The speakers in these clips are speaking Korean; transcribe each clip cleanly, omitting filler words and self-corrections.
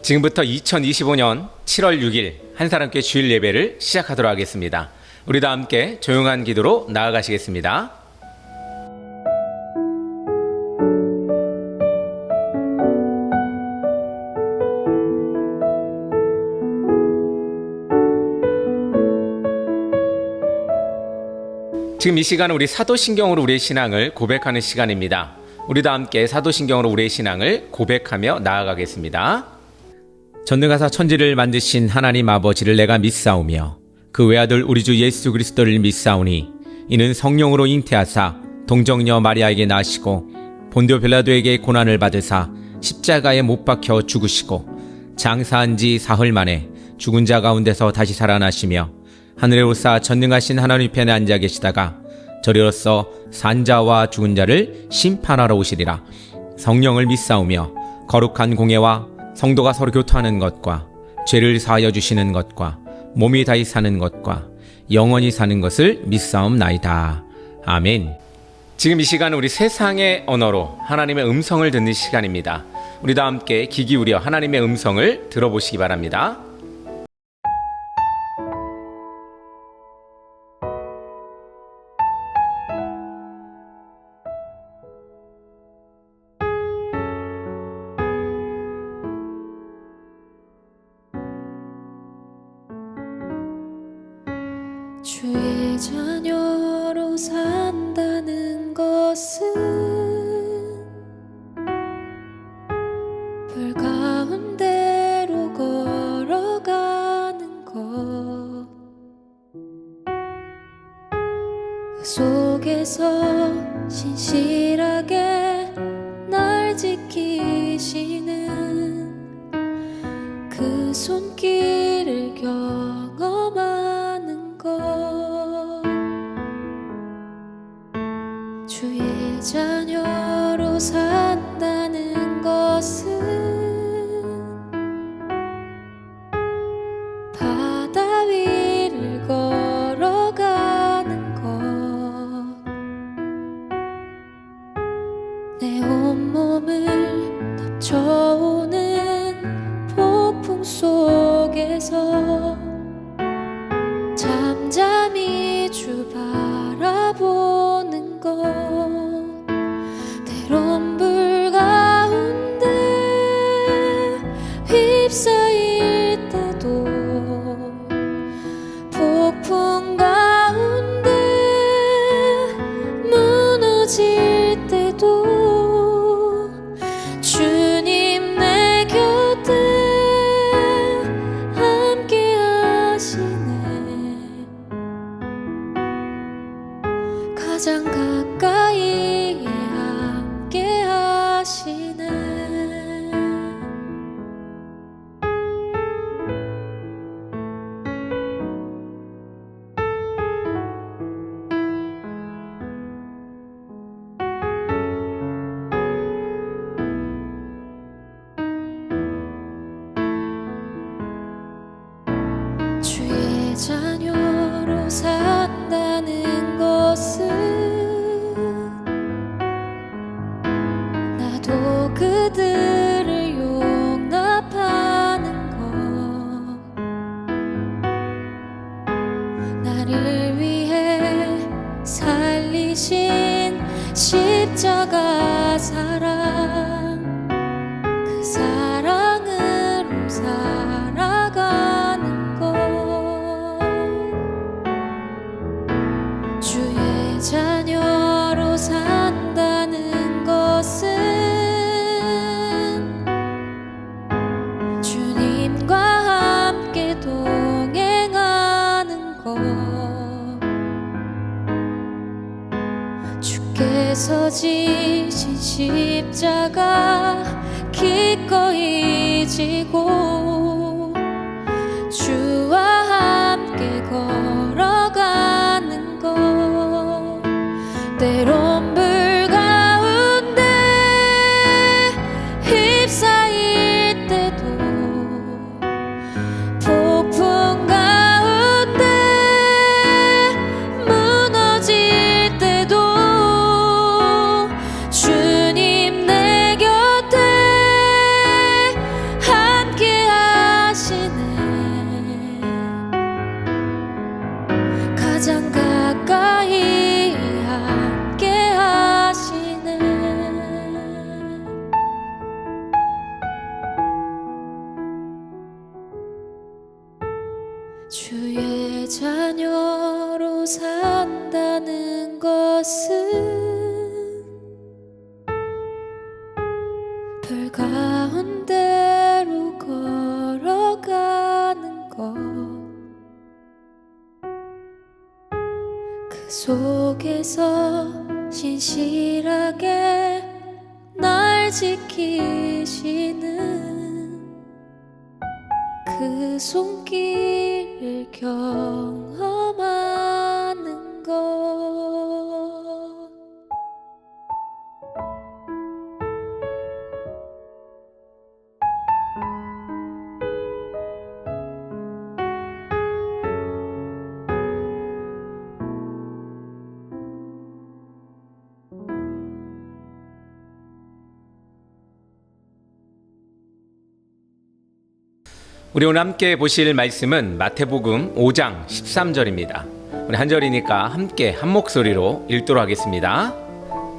지금부터 2025년 7월 6일 한사람교회 주일 예배를 시작하도록 하겠습니다. 우리 다 함께 조용한 기도로 나아가시겠습니다. 지금 이 시간은 우리 사도신경으로 우리의 신앙을 고백하는 시간입니다. 우리 다 함께 사도신경으로 우리의 신앙을 고백하며 나아가겠습니다. 전능하사 천지를 만드신 하나님 아버지를 내가 믿사오며 그 외아들 우리 주 예수 그리스도를 믿사오니 이는 성령으로 잉태하사 동정녀 마리아에게 나시고 본디오 빌라도에게 고난을 받으사 십자가에 못 박혀 죽으시고 장사한 지 사흘 만에 죽은 자 가운데서 다시 살아나시며 하늘에 오사 전능하신 하나님 편에 앉아 계시다가 저리로서 산자와 죽은 자를 심판하러 오시리라. 성령을 믿사오며 거룩한 공예와 성도가 서로 교토하는 것과 죄를 사하여 주시는 것과 몸이 다시 사는 것과 영원히 사는 것을 믿사옵나이다. 아멘. 지금 이 시간은 우리 세상의 언어로 하나님의 음성을 듣는 시간입니다. 우리 다 함께 귀 기울여 하나님의 음성을 들어보시기 바랍니다. 주의 자녀로 산다는 것은 불 가운데로 걸어가는 것, 그 속에서 신실하게 날 지키시는 그 손길을 경험하는 것. 주의 자녀로 산다는 것은 바다 위를 걸어가는 것, 내 온몸을 덮쳐오는 폭풍 속에서 잠잠히 주 바라보는 것, 때론 불 가운데 휩싸일 때도 폭풍 가운데 무너질 때도 주님 내 곁에 함께 하시네. 가장 가까이에 함께 하시네. 주의 자녀로 산다는 것은 나도 그들을 용납하는 것, 나를 위해 살리신 십자가 사랑, 그 사랑으로 살아가는 것. 주의 자녀로 산다는 것은 주님과 함께 동행하는 것, 주께서 지신 십자가 기꺼이 지고 주와 함께 걸어가는 것, 때론 불 가운데 휩싸일 때도 폭풍 가운데 무너질 때도 주님 내 곁에 함께 주의 자녀로 산다는 것은 불 가운데로 걸어가는 것, 그 속에서 신실하게 날 지키시는 그 손길을 경험하는 것. 우리 오늘 함께 보실 말씀은 마태복음 5장 13절입니다. 우리 한 절이니까 함께 한 목소리로 읽도록 하겠습니다.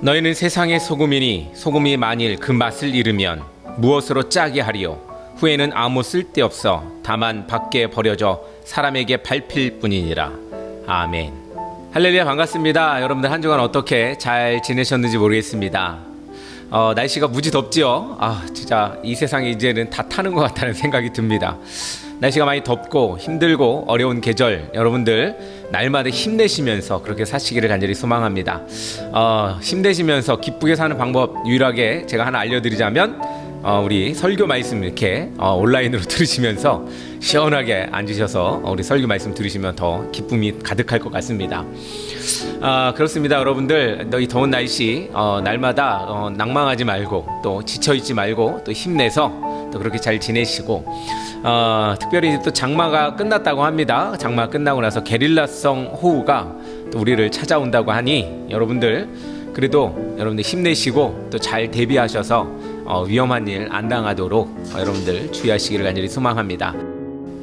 너희는 세상의 소금이니 소금이 만일 그 맛을 잃으면 무엇으로 짜게 하리요? 후에는 아무 쓸데없어 다만 밖에 버려져 사람에게 밟힐 뿐이니라. 아멘. 할렐루야, 반갑습니다. 여러분들 한 주간 어떻게 잘 지내셨는지 모르겠습니다. 날씨가 무지 덥지요. 진짜 이 세상에 이제는 다 타는 것 같다는 생각이 듭니다. 날씨가 많이 덥고 힘들고 어려운 계절, 여러분들 날마다 힘내시면서 그렇게 사시기를 간절히 소망합니다. 힘내시면서 기쁘게 사는 방법 유일하게 제가 하나 알려드리자면 우리 설교 말씀 이렇게 온라인으로 들으시면서 시원하게 앉으셔서 우리 설교 말씀 들으시면 더 기쁨이 가득할 것 같습니다. 그렇습니다. 여러분들 이 더운 날씨 날마다 낭망하지 말고 또 지쳐있지 말고 또 힘내서 또 그렇게 잘 지내시고, 특별히 또 장마가 끝났다고 합니다. 장마 끝나고 나서 게릴라성 호우가 또 우리를 찾아온다고 하니 여러분들 그래도 여러분들 힘내시고 또 잘 대비하셔서 위험한 일 안 당하도록 여러분들 주의하시기를 간절히 소망합니다.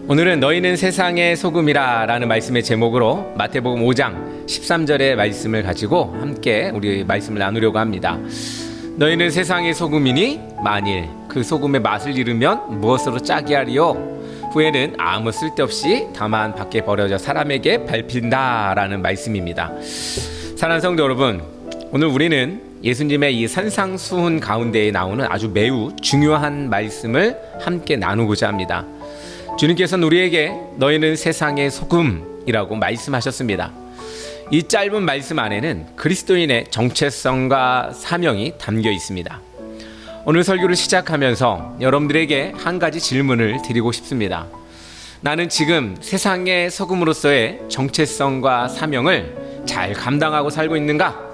오늘은 너희는 세상의 소금이라 라는 말씀의 제목으로 마태복음 5장 13절의 말씀을 가지고 함께 우리 말씀을 나누려고 합니다. 너희는 세상의 소금이니 만일 그 소금의 맛을 잃으면 무엇으로 짜게 하리요? 후에는 아무 쓸데없이 다만 밖에 버려져 사람에게 밟힌다 라는 말씀입니다. 사랑하는 성도 여러분, 오늘 우리는 예수님의 이 산상수훈 가운데에 나오는 아주 매우 중요한 말씀을 함께 나누고자 합니다. 주님께서는 우리에게 너희는 세상의 소금이라고 말씀하셨습니다. 이 짧은 말씀 안에는 그리스도인의 정체성과 사명이 담겨 있습니다. 오늘 설교를 시작하면서 여러분들에게 한 가지 질문을 드리고 싶습니다. 나는 지금 세상의 소금으로서의 정체성과 사명을 잘 감당하고 살고 있는가?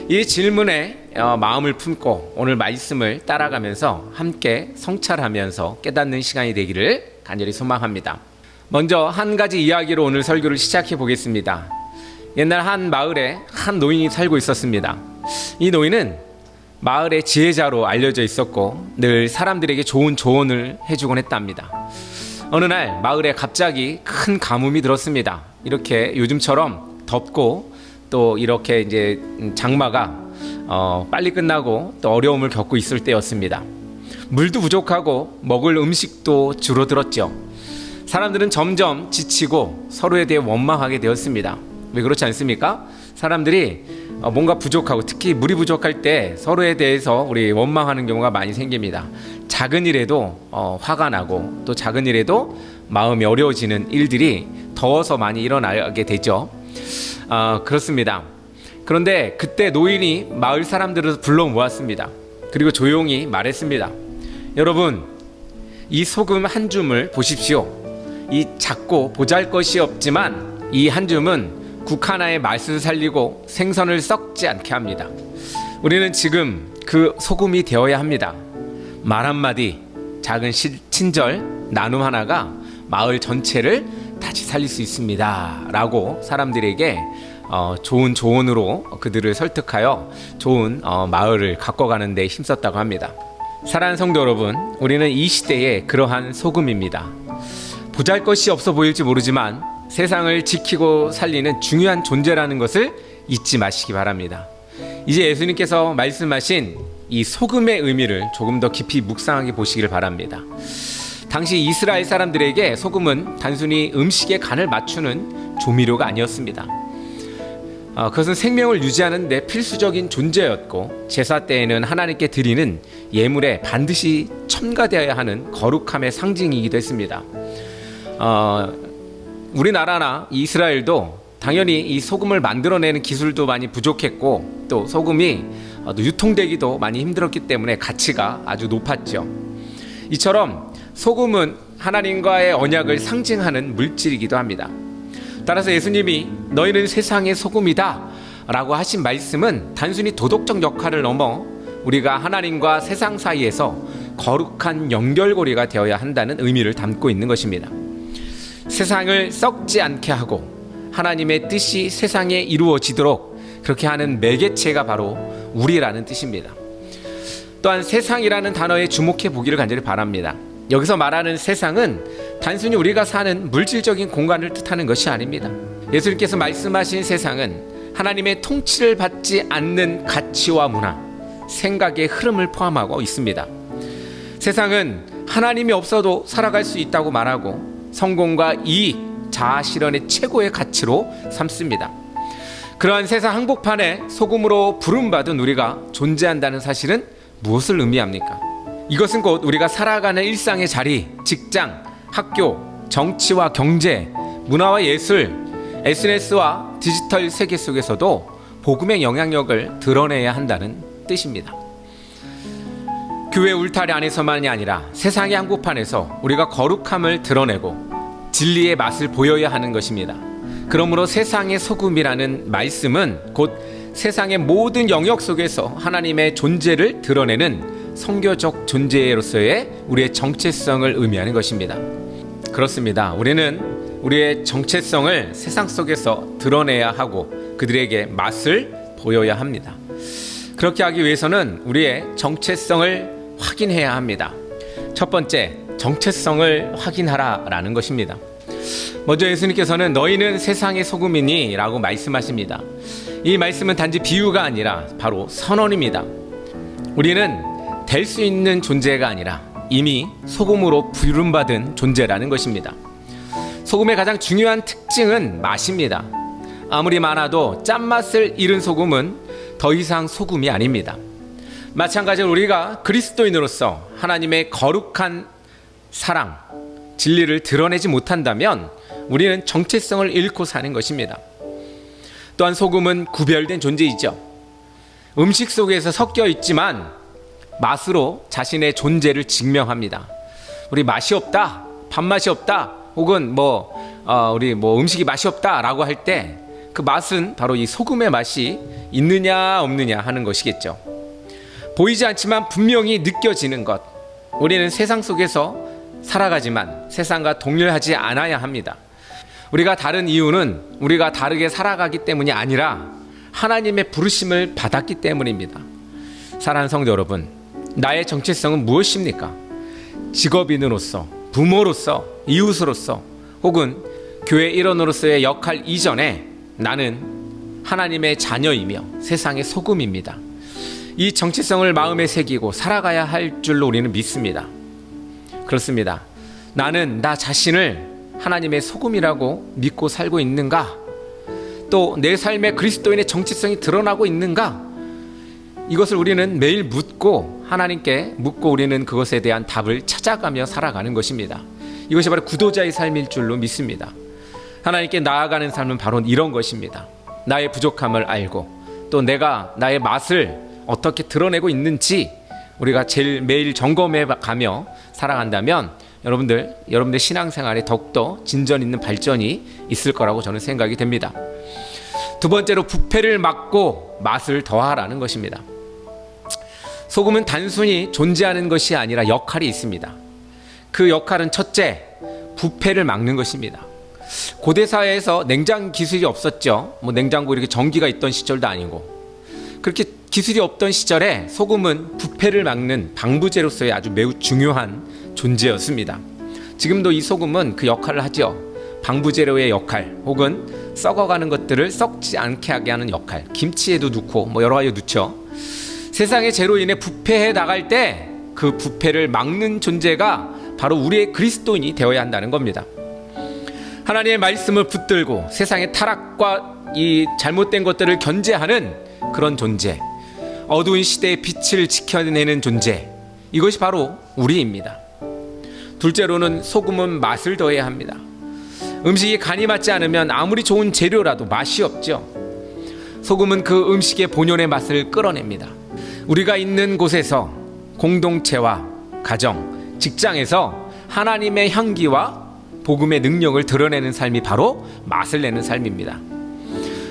이 질문에 마음을 품고 오늘 말씀을 따라가면서 함께 성찰하면서 깨닫는 시간이 되기를 간절히 소망합니다. 먼저 한 가지 이야기로 오늘 설교를 시작해 보겠습니다. 옛날 한 마을에 한 노인이 살고 있었습니다. 이 노인은 마을의 지혜자로 알려져 있었고 늘 사람들에게 좋은 조언을 해주곤 했답니다. 어느 날 마을에 갑자기 큰 가뭄이 들었습니다. 이렇게 요즘처럼 덥고 또 이렇게 이제 장마가 빨리 끝나고 또 어려움을 겪고 있을 때였습니다. 물도 부족하고 먹을 음식도 줄어들었죠. 사람들은 점점 지치고 서로에 대해 원망하게 되었습니다. 왜 그렇지 않습니까? 사람들이 뭔가 부족하고 특히 물이 부족할 때 서로에 대해서 우리 원망하는 경우가 많이 생깁니다. 작은 일에도 화가 나고 또 작은 일에도 마음이 어려워지는 일들이 더워서 많이 일어나게 되죠. 그렇습니다. 그런데 그때 노인이 마을 사람들을 불러 모았습니다. 그리고 조용히 말했습니다. 여러분, 이 소금 한 줌을 보십시오. 이 작고 보잘것이 없지만 이 한 줌은 국 하나의 맛을 살리고 생선을 썩지 않게 합니다. 우리는 지금 그 소금이 되어야 합니다. 말 한마디, 작은 친절, 나눔 하나가 마을 전체를 다시 살릴 수 있습니다 라고 사람들에게 좋은 조언으로 그들을 설득하여 좋은 마을을 가꿔가는 데 힘썼다고 합니다. 사랑하는 성도 여러분, 우리는 이 시대의 그러한 소금입니다. 보잘것이 없어 보일지 모르지만 세상을 지키고 살리는 중요한 존재라는 것을 잊지 마시기 바랍니다. 이제 예수님께서 말씀하신 이 소금의 의미를 조금 더 깊이 묵상하게 보시길 바랍니다. 당시 이스라엘 사람들에게 소금은 단순히 음식의 간을 맞추는 조미료가 아니었습니다. 그것은 생명을 유지하는 데 필수적인 존재였고, 제사 때에는 하나님께 드리는 예물에 반드시 첨가되어야 하는 거룩함의 상징이기도 했습니다. 우리나라나 이스라엘도 당연히 이 소금을 만들어내는 기술도 많이 부족했고, 또 소금이 유통되기도 많이 힘들었기 때문에 가치가 아주 높았죠. 이처럼 소금은 하나님과의 언약을 상징하는 물질이기도 합니다. 따라서 예수님이 너희는 세상의 소금이다 라고 하신 말씀은 단순히 도덕적 역할을 넘어 우리가 하나님과 세상 사이에서 거룩한 연결고리가 되어야 한다는 의미를 담고 있는 것입니다. 세상을 썩지 않게 하고 하나님의 뜻이 세상에 이루어지도록 그렇게 하는 매개체가 바로 우리라는 뜻입니다. 또한 세상이라는 단어에 주목해 보기를 간절히 바랍니다. 여기서 말하는 세상은 단순히 우리가 사는 물질적인 공간을 뜻하는 것이 아닙니다. 예수님께서 말씀하신 세상은 하나님의 통치를 받지 않는 가치와 문화, 생각의 흐름을 포함하고 있습니다. 세상은 하나님이 없어도 살아갈 수 있다고 말하고 성공과 이익, 자아 실현의 최고의 가치로 삼습니다. 그러한 세상 한복판에 소금으로 부름받은 우리가 존재한다는 사실은 무엇을 의미합니까? 이것은 곧 우리가 살아가는 일상의 자리, 직장, 학교, 정치와 경제, 문화와 예술, SNS와 디지털 세계 속에서도 복음의 영향력을 드러내야 한다는 뜻입니다. 교회 울타리 안에서만이 아니라 세상의 한복판에서 우리가 거룩함을 드러내고 진리의 맛을 보여야 하는 것입니다. 그러므로 세상의 소금이라는 말씀은 곧 세상의 모든 영역 속에서 하나님의 존재를 드러내는 선교적 존재로서의 우리의 정체성을 의미하는 것입니다. 그렇습니다. 우리는 우리의 정체성을 세상 속에서 드러내야 하고 그들에게 맛을 보여야 합니다. 그렇게 하기 위해서는 우리의 정체성을 확인해야 합니다. 첫 번째, 정체성을 확인하라라는 것입니다. 먼저 예수님께서는 너희는 세상의 소금이니 라고 말씀하십니다. 이 말씀은 단지 비유가 아니라 바로 선언입니다. 우리는 될 수 있는 존재가 아니라 이미 소금으로 부름받은 존재라는 것입니다. 소금의 가장 중요한 특징은 맛입니다. 아무리 많아도 짠맛을 잃은 소금은 더 이상 소금이 아닙니다. 마찬가지로 우리가 그리스도인으로서 하나님의 거룩한 사랑, 진리를 드러내지 못한다면 우리는 정체성을 잃고 사는 것입니다. 또한 소금은 구별된 존재이죠. 음식 속에서 섞여 있지만 맛으로 자신의 존재를 증명합니다. 우리 맛이 없다, 밥맛이 없다, 혹은 우리 음식이 맛이 없다라고 할 때 그 맛은 바로 이 소금의 맛이 있느냐 없느냐 하는 것이겠죠. 보이지 않지만 분명히 느껴지는 것. 우리는 세상 속에서 살아가지만 세상과 동일하지 않아야 합니다. 우리가 다른 이유는 우리가 다르게 살아가기 때문이 아니라 하나님의 부르심을 받았기 때문입니다. 사랑하는 성도 여러분, 나의 정체성은 무엇입니까? 직업인으로서, 부모로서, 이웃으로서, 혹은 교회 일원으로서의 역할 이전에 나는 하나님의 자녀이며 세상의 소금입니다. 이 정체성을 마음에 새기고 살아가야 할 줄로 우리는 믿습니다. 그렇습니다. 나는 나 자신을 하나님의 소금이라고 믿고 살고 있는가? 또 내 삶에 그리스도인의 정체성이 드러나고 있는가? 이것을 우리는 매일 묻고 하나님께 묻고 우리는 그것에 대한 답을 찾아가며 살아가는 것입니다. 이것이 바로 구도자의 삶일 줄로 믿습니다. 하나님께 나아가는 삶은 바로 이런 것입니다. 나의 부족함을 알고 또 내가 나의 맛을 어떻게 드러내고 있는지 우리가 매일 점검해 가며 살아간다면 여러분들 신앙생활에 더욱더 진전 있는 발전이 있을 거라고 저는 생각이 됩니다. 두 번째로 부패를 막고 맛을 더하라는 것입니다. 소금은 단순히 존재하는 것이 아니라 역할이 있습니다. 그 역할은 첫째, 부패를 막는 것입니다. 고대 사회에서 냉장 기술이 없었죠. 냉장고 이렇게 전기가 있던 시절도 아니고 그렇게 기술이 없던 시절에 소금은 부패를 막는 방부제로서의 아주 매우 중요한 존재였습니다. 지금도 이 소금은 그 역할을 하죠. 방부제로의 역할 혹은 썩어가는 것들을 썩지 않게 하게 하는 역할, 김치에도 넣고 여러 가지 넣죠. 세상의 죄로 인해 부패해 나갈 때 그 부패를 막는 존재가 바로 우리의 그리스도인이 되어야 한다는 겁니다. 하나님의 말씀을 붙들고 세상의 타락과 이 잘못된 것들을 견제하는 그런 존재, 어두운 시대의 빛을 지켜내는 존재, 이것이 바로 우리입니다. 둘째로는 소금은 맛을 더해야 합니다. 음식이 간이 맞지 않으면 아무리 좋은 재료라도 맛이 없죠. 소금은 그 음식의 본연의 맛을 끌어냅니다. 우리가 있는 곳에서, 공동체와 가정, 직장에서 하나님의 향기와 복음의 능력을 드러내는 삶이 바로 맛을 내는 삶입니다.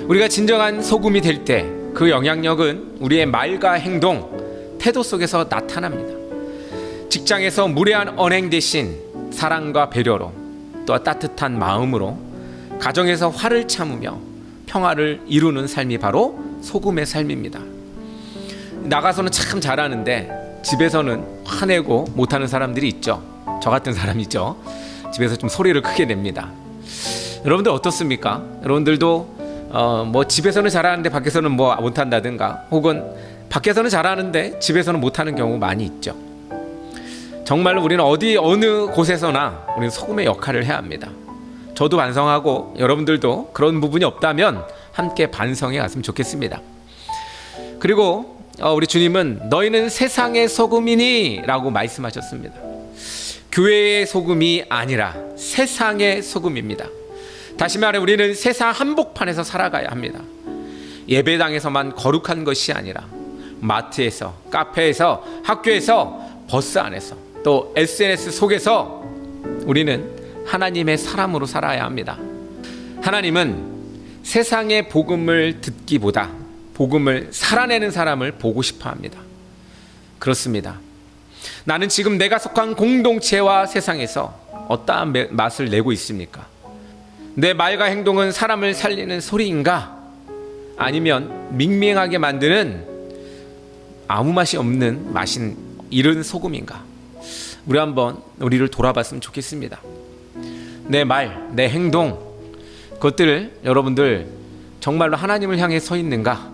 우리가 진정한 소금이 될 때 그 영향력은 우리의 말과 행동, 태도 속에서 나타납니다. 직장에서 무례한 언행 대신 사랑과 배려로, 또 따뜻한 마음으로, 가정에서 화를 참으며 평화를 이루는 삶이 바로 소금의 삶입니다. 나가서는 참 잘하는데 집에서는 화내고 못하는 사람들이 있죠. 저 같은 사람이죠. 집에서 좀 소리를 크게 냅니다. 여러분들 어떻습니까? 여러분들도 뭐 집에서는 잘하는데 밖에서는 뭐 못한다든가, 혹은 밖에서는 잘하는데 집에서는 못하는 경우 많이 있죠. 정말로 우리는 어느 곳에서나 우리는 소금의 역할을 해야 합니다. 저도 반성하고 여러분들도 그런 부분이 없다면 함께 반성해 갔으면 좋겠습니다. 그리고 우리 주님은 너희는 세상의 소금이니 라고 말씀하셨습니다. 교회의 소금이 아니라 세상의 소금입니다. 다시 말해 우리는 세상 한복판에서 살아가야 합니다. 예배당에서만 거룩한 것이 아니라 마트에서, 카페에서, 학교에서, 버스 안에서, 또 SNS 속에서 우리는 하나님의 사람으로 살아야 합니다. 하나님은 세상의 복음을 듣기보다 복음을 살아내는 사람을 보고 싶어 합니다. 그렇습니다. 나는 지금 내가 속한 공동체와 세상에서 어떠한 맛을 내고 있습니까? 내 말과 행동은 사람을 살리는 소리인가? 아니면 밍밍하게 만드는 아무 맛이 없는 맛인 이른 소금인가? 우리 한번 우리를 돌아봤으면 좋겠습니다. 내 말, 내 행동, 그것들을 여러분들 정말로 하나님을 향해 서 있는가?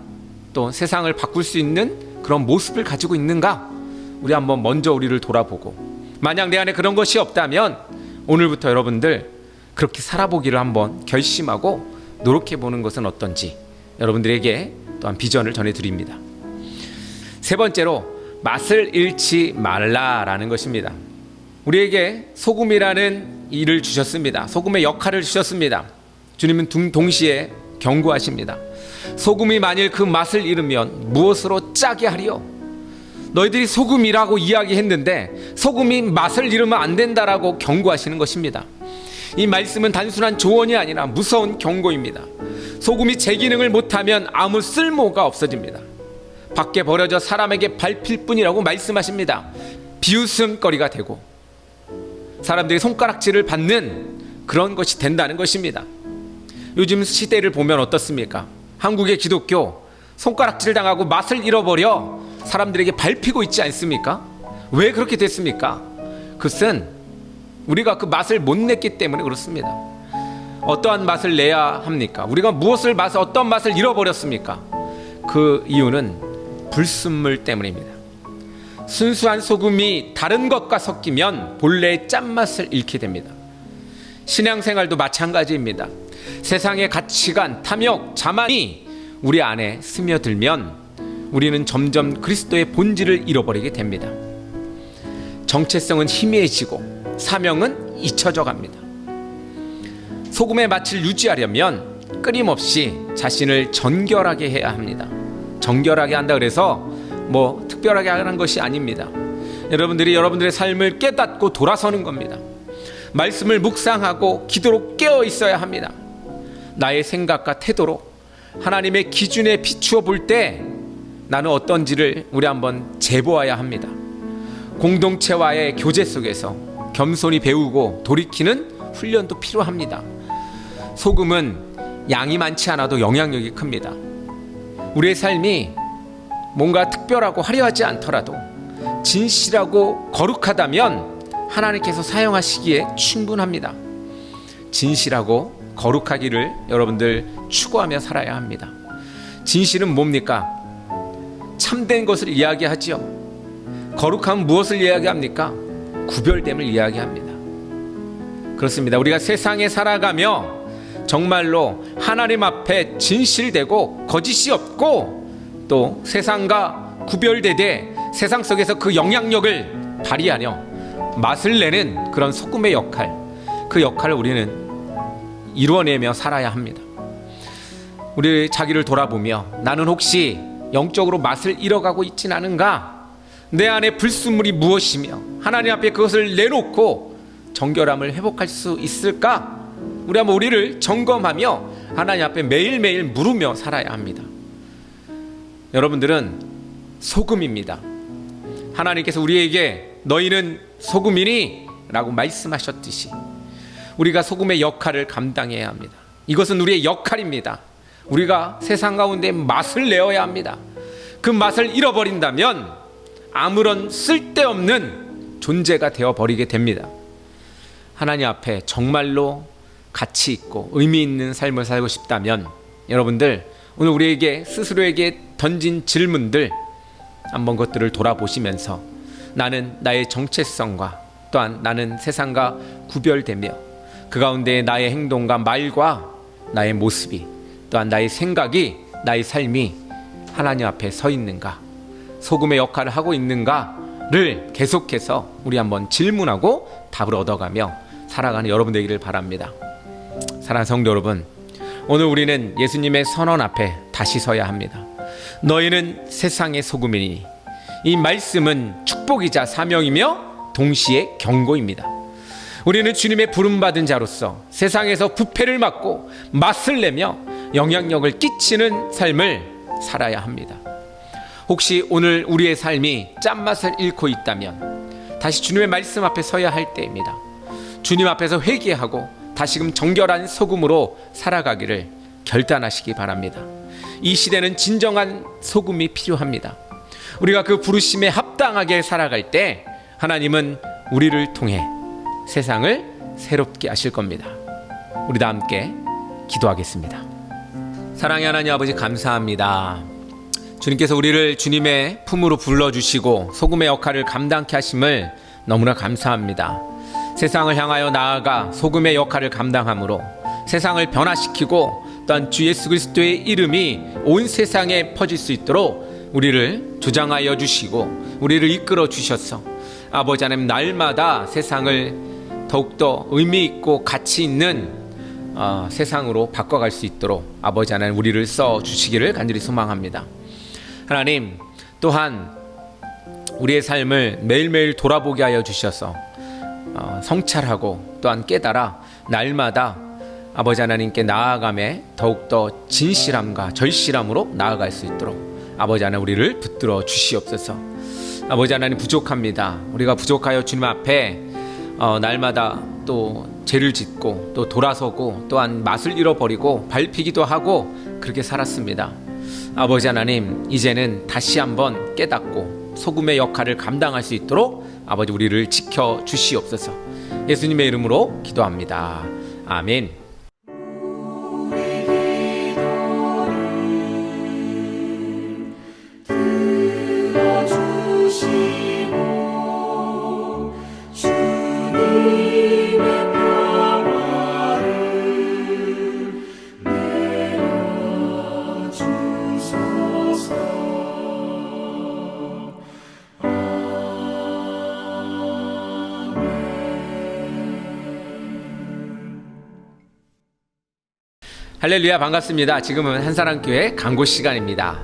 또 세상을 바꿀 수 있는 그런 모습을 가지고 있는가? 우리 한번 먼저 우리를 돌아보고, 만약 내 안에 그런 것이 없다면 오늘부터 여러분들 그렇게 살아보기를 한번 결심하고 노력해보는 것은 어떤지 여러분들에게 또한 비전을 전해드립니다. 세 번째로, 맛을 잃지 말라라는 것입니다. 우리에게 소금이라는 일을 주셨습니다. 소금의 역할을 주셨습니다. 주님은 동시에 경고하십니다. 소금이 만일 그 맛을 잃으면 무엇으로 짜게 하리요? 너희들이 소금이라고 이야기했는데 소금이 맛을 잃으면 안 된다라고 경고하시는 것입니다. 이 말씀은 단순한 조언이 아니라 무서운 경고입니다. 소금이 제 기능을 못하면 아무 쓸모가 없어집니다. 밖에 버려져 사람에게 밟힐 뿐이라고 말씀하십니다. 비웃음거리가 되고 사람들이 손가락질을 받는 그런 것이 된다는 것입니다. 요즘 시대를 보면 어떻습니까? 한국의 기독교 손가락질 당하고 맛을 잃어버려 사람들에게 밟히고 있지 않습니까? 왜 그렇게 됐습니까? 그것은 우리가 그 맛을 못 냈기 때문에 그렇습니다. 어떠한 맛을 내야 합니까? 우리가 어떤 맛을 잃어버렸습니까? 그 이유는 불순물 때문입니다. 순수한 소금이 다른 것과 섞이면 본래의 짠맛을 잃게 됩니다. 신앙생활도 마찬가지입니다. 세상의 가치관, 탐욕, 자만이 우리 안에 스며들면 우리는 점점 그리스도의 본질을 잃어버리게 됩니다. 정체성은 희미해지고 사명은 잊혀져 갑니다. 소금의 맛을 유지하려면 끊임없이 자신을 정결하게 해야 합니다. 정결하게 한다 그래서 뭐 특별하게 하는 것이 아닙니다. 여러분들이 여러분들의 삶을 깨닫고 돌아서는 겁니다. 말씀을 묵상하고 기도로 깨어 있어야 합니다. 나의 생각과 태도로 하나님의 기준에 비추어 볼 때 나는 어떤지를 우리 한번 재보아야 합니다. 공동체와의 교제 속에서 겸손히 배우고 돌이키는 훈련도 필요합니다. 소금은 양이 많지 않아도 영향력이 큽니다. 우리의 삶이 뭔가 특별하고 화려하지 않더라도 진실하고 거룩하다면 하나님께서 사용하시기에 충분합니다. 진실하고 거룩하기를 여러분들 추구하며 살아야 합니다. 진실은 뭡니까? 참된 것을 이야기하지요. 거룩함은 무엇을 이야기합니까? 구별됨을 이야기합니다. 그렇습니다. 우리가 세상에 살아가며 정말로 하나님 앞에 진실되고 거짓이 없고 또 세상과 구별되되 세상 속에서 그 영향력을 발휘하려 맛을 내는 그런 소금의 역할, 그 역할을 우리는 이루어내며 살아야 합니다. 우리 자기를 돌아보며 나는 혹시 영적으로 맛을 잃어가고 있진 않은가? 내 안에 불순물이 무엇이며 하나님 앞에 그것을 내놓고 정결함을 회복할 수 있을까? 우리 한번 우리를 점검하며 하나님 앞에 매일매일 물으며 살아야 합니다. 여러분들은 소금입니다. 하나님께서 우리에게 너희는 소금이니? 라고 말씀하셨듯이 우리가 소금의 역할을 감당해야 합니다. 이것은 우리의 역할입니다. 우리가 세상 가운데 맛을 내어야 합니다. 그 맛을 잃어버린다면 아무런 쓸데없는 존재가 되어버리게 됩니다. 하나님 앞에 정말로 가치 있고 의미 있는 삶을 살고 싶다면 여러분들 오늘 우리에게 스스로에게 던진 질문들 한번 것들을 돌아보시면서 나는 나의 정체성과 또한 나는 세상과 구별되며 그 가운데 나의 행동과 말과 나의 모습이 또한 나의 생각이 나의 삶이 하나님 앞에 서 있는가, 소금의 역할을 하고 있는가를 계속해서 우리 한번 질문하고 답을 얻어가며 살아가는 여러분 되기를 바랍니다. 사랑하는 성도 여러분, 오늘 우리는 예수님의 선언 앞에 다시 서야 합니다. 너희는 세상의 소금이니. 이 말씀은 축복이자 사명이며 동시에 경고입니다. 우리는 주님의 부름받은 자로서 세상에서 부패를 막고 맛을 내며 영향력을 끼치는 삶을 살아야 합니다. 혹시 오늘 우리의 삶이 짠맛을 잃고 있다면 다시 주님의 말씀 앞에 서야 할 때입니다. 주님 앞에서 회개하고 다시금 정결한 소금으로 살아가기를 결단하시기 바랍니다. 이 시대는 진정한 소금이 필요합니다. 우리가 그 부르심에 합당하게 살아갈 때 하나님은 우리를 통해 세상을 새롭게 하실 겁니다. 우리 다 함께 기도하겠습니다. 사랑의 하나님 아버지, 감사합니다. 주님께서 우리를 주님의 품으로 불러주시고 소금의 역할을 감당케 하심을 너무나 감사합니다. 세상을 향하여 나아가 소금의 역할을 감당함으로 세상을 변화시키고 또한 주 예수 그리스도의 이름이 온 세상에 퍼질 수 있도록 우리를 조장하여 주시고 우리를 이끌어 주셔서 아버지 하나님 날마다 세상을 더욱더 의미 있고 가치 있는 세상으로 바꿔갈 수 있도록 아버지 하나님 우리를 써 주시기를 간절히 소망합니다. 하나님, 또한 우리의 삶을 매일매일 돌아보게 하여 주셔서 성찰하고 또한 깨달아 날마다 아버지 하나님께 나아감에 더욱더 진실함과 절실함으로 나아갈 수 있도록 아버지 하나님 우리를 붙들어 주시옵소서. 아버지 하나님, 부족합니다. 우리가 부족하여 주님 앞에 날마다 또 죄를 짓고 또 돌아서고 또한 맛을 잃어버리고 밟히기도 하고 그렇게 살았습니다. 아버지 하나님, 이제는 다시 한번 깨닫고 소금의 역할을 감당할 수 있도록 아버지 우리를 지켜 주시옵소서. 예수님의 이름으로 기도합니다. 아멘. 할렐루야, 반갑습니다. 지금은 한사랑교회 강고 시간입니다.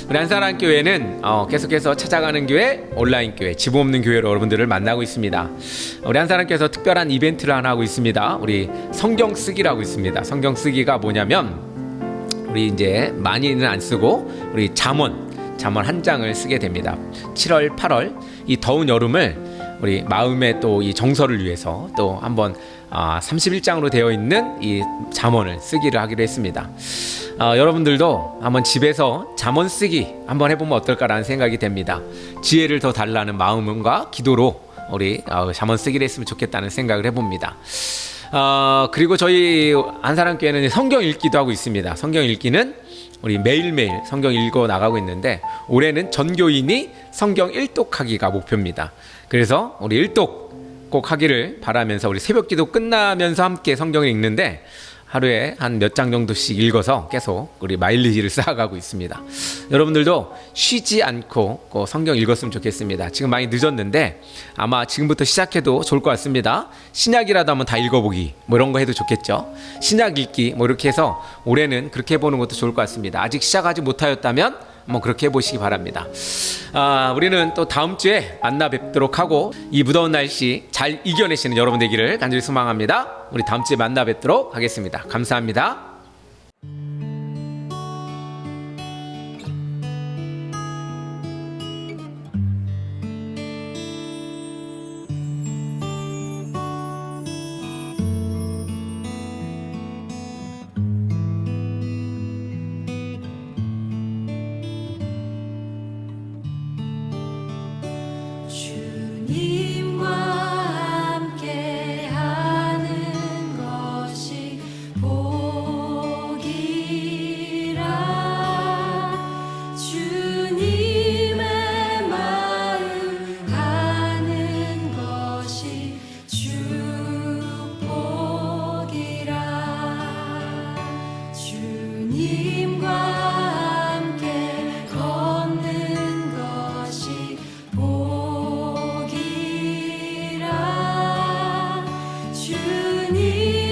우리 한사랑교회는 계속해서 찾아가는 교회, 온라인 교회, 지부 없는 교회로 여러분들을 만나고 있습니다. 우리 한사랑교회에서 특별한 이벤트를 하나 하고 있습니다. 우리 성경 쓰기라고 있습니다. 성경 쓰기가 뭐냐면 우리 이제 많이는 안 쓰고 우리 잠언 한 장을 쓰게 됩니다. 7월, 8월 이 더운 여름을 우리 마음의 또 이 정서를 위해서 또 한번 31장으로 되어 있는 이 잠언을 쓰기를 하기로 했습니다. 여러분들도 한번 집에서 잠언 쓰기 한번 해보면 어떨까라는 생각이 됩니다. 지혜를 더 달라는 마음과 기도로 우리 잠언 쓰기를 했으면 좋겠다는 생각을 해봅니다. 그리고 저희 한사랑교회는 성경 읽기도 하고 있습니다. 성경 읽기는 우리 매일매일 성경 읽어 나가고 있는데 올해는 전교인이 성경 일독하기가 목표입니다. 그래서 우리 일독 꼭 하기를 바라면서 우리 새벽기도 끝나면서 함께 성경을 읽는데 하루에 한 몇 장 정도씩 읽어서 계속 우리 마일리지를 쌓아가고 있습니다. 여러분들도 쉬지 않고 성경 읽었으면 좋겠습니다. 지금 많이 늦었는데 아마 지금부터 시작해도 좋을 것 같습니다. 신약이라도 한번 다 읽어보기 뭐 이런 거 해도 좋겠죠. 신약 읽기 뭐 이렇게 해서 올해는 그렇게 해보는 것도 좋을 것 같습니다. 아직 시작하지 못하였다면 한번 그렇게 해보시기 바랍니다. 우리는 또 다음 주에 만나 뵙도록 하고 이 무더운 날씨 잘 이겨내시는 여러분 되기를 간절히 소망합니다. 우리 다음 주에 만나 뵙도록 하겠습니다. 감사합니다. 주님과 함께 하는 것이 복이라 주님의 마음 하는 것이 축복이라 주님과 함께 걷는 것이 복이라 주님